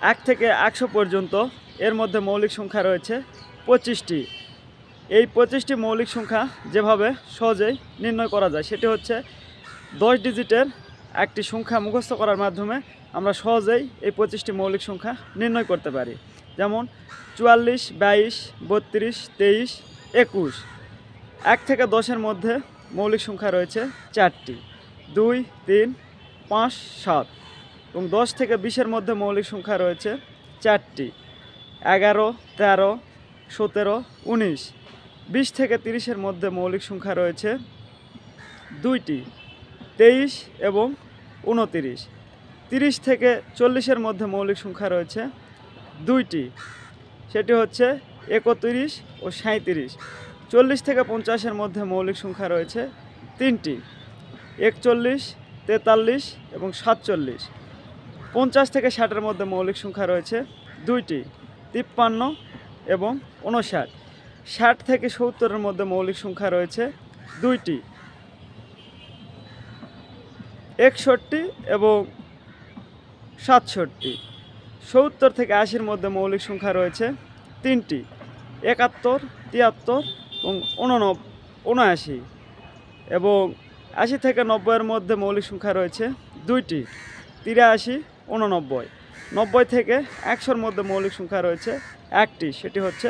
1 থেকে 100 পর্যন্ত এর মধ্যে মৌলিক সংখ্যা রয়েছে 25টি। এই 25টি মৌলিক সংখ্যা যেভাবে সহজেই নির্ণয় করা যায় সেটি হচ্ছে 10 ডিজিটের একটি সংখ্যা মুখস্থ করার মাধ্যমে আমরা সহজেই এই 25টি মৌলিক সংখ্যা নির্ণয় করতে পারি। যেমন 44, 22, 32, 23, 21। 1 থেকে 10-এর মধ্যে মৌলিক সংখ্যা রয়েছে 4টি, 2, 3, 5, 7। এবং 10 থেকে 20-এর মধ্যে মৌলিক সংখ্যা রয়েছে 4টি, 11, 13, 17, 19। 20 থেকে 30-এর মধ্যে মৌলিক সংখ্যা রয়েছে 2টি, 23 এবং 29। 30 থেকে 40-এর মধ্যে মৌলিক সংখ্যা রয়েছে 2টি, সেটি হচ্ছে 31 ও 37। 40 থেকে 50-এর মধ্যে মৌলিক সংখ্যা রয়েছে 3টি, 41, 43 এবং 47। 50 থেকে 60-এর মধ্যে মৌলিক সংখ্যা রয়েছে 2টি, 53 এবং 59। 60 থেকে 70-এর মধ্যে মৌলিক সংখ্যা রয়েছে 2টি, 61 এবং 67। 70 থেকে 80-এর মধ্যে মৌলিক সংখ্যা রয়েছে 3টি, 71, 73 এবং 79। এবং 80 থেকে 90-এর মধ্যে মৌলিক সংখ্যা রয়েছে 2টি, 83, 89। 90 থেকে 100-এর মধ্যে মৌলিক সংখ্যা রয়েছে 1টি, সেটি হচ্ছে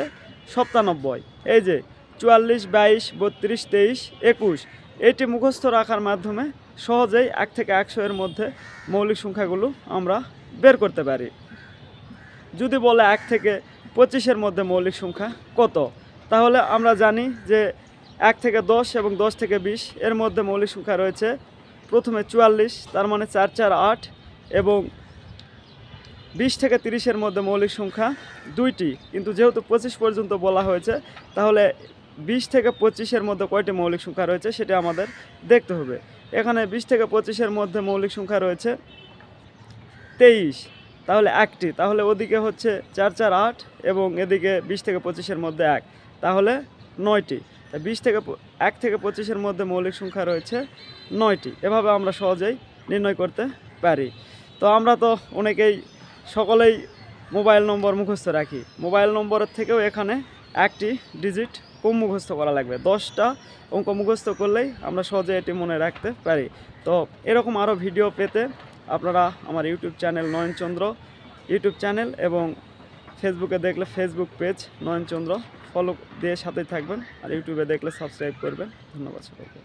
97। এই যে 44, 22, 32, 23, 21 এটি মুখস্থ রাখার মাধ্যমে সহজেই 1 থেকে 100-এর মধ্যে মৌলিক সংখ্যাগুলো আমরা বের করতে পারি। যদি বলে 1 থেকে 25-এর মধ্যে মৌলিক সংখ্যা কত, তাহলে আমরা জানি যে 1 থেকে 10 এবং 10 থেকে 20 এর মধ্যে মৌলিক সংখ্যা রয়েছে প্রথমে 44, তার মানে 4, 4, 8। এবং 20 থেকে 30-এর মধ্যে মৌলিক সংখ্যা 2টি, কিন্তু যেহেতু 25 পর্যন্ত বলা হয়েছে তাহলে 20 থেকে 25-এর মধ্যে কয়টি মৌলিক সংখ্যা রয়েছে সেটা আমাদের দেখতে হবে। এখানে 20 থেকে 25-এর মধ্যে মৌলিক সংখ্যা রয়েছে 23, তাহলে 1টি, তাহলে ওদিকে হচ্ছে 4, 4, 8 এবং এদিকে 20 থেকে 25-এর মধ্যে 1, তাহলে 9টি। 1 থেকে 25-এর মধ্যে মৌলিক সংখ্যা রয়েছে 9টি। এভাবে আমরা সহজেই নির্ণয় করতে পারি। তো আমরা তো অনেকেই সকলেই মোবাইল নম্বর মুখস্থ রাখি। মোবাইল নম্বরের থেকেও এখানে একটি ডিজিট কম মুখস্থ করা লাগবে। 10টা অঙ্ক মুখস্থ করলেই আমরা সহজে এটি মনে রাখতে পারি। তো এরকম আরও ভিডিও পেতে আপনারা আমার ইউটিউব চ্যানেল নয়নচন্দ্র ইউটিউব চ্যানেল এবং ফেসবুকে দেখলে ফেসবুক পেজ নয়নচন্দ্র ফলো দিয়ে সাথেই থাকবেন, আর ইউটিউবে দেখলে সাবস্ক্রাইব করবেন। ধন্যবাদ সকলকে।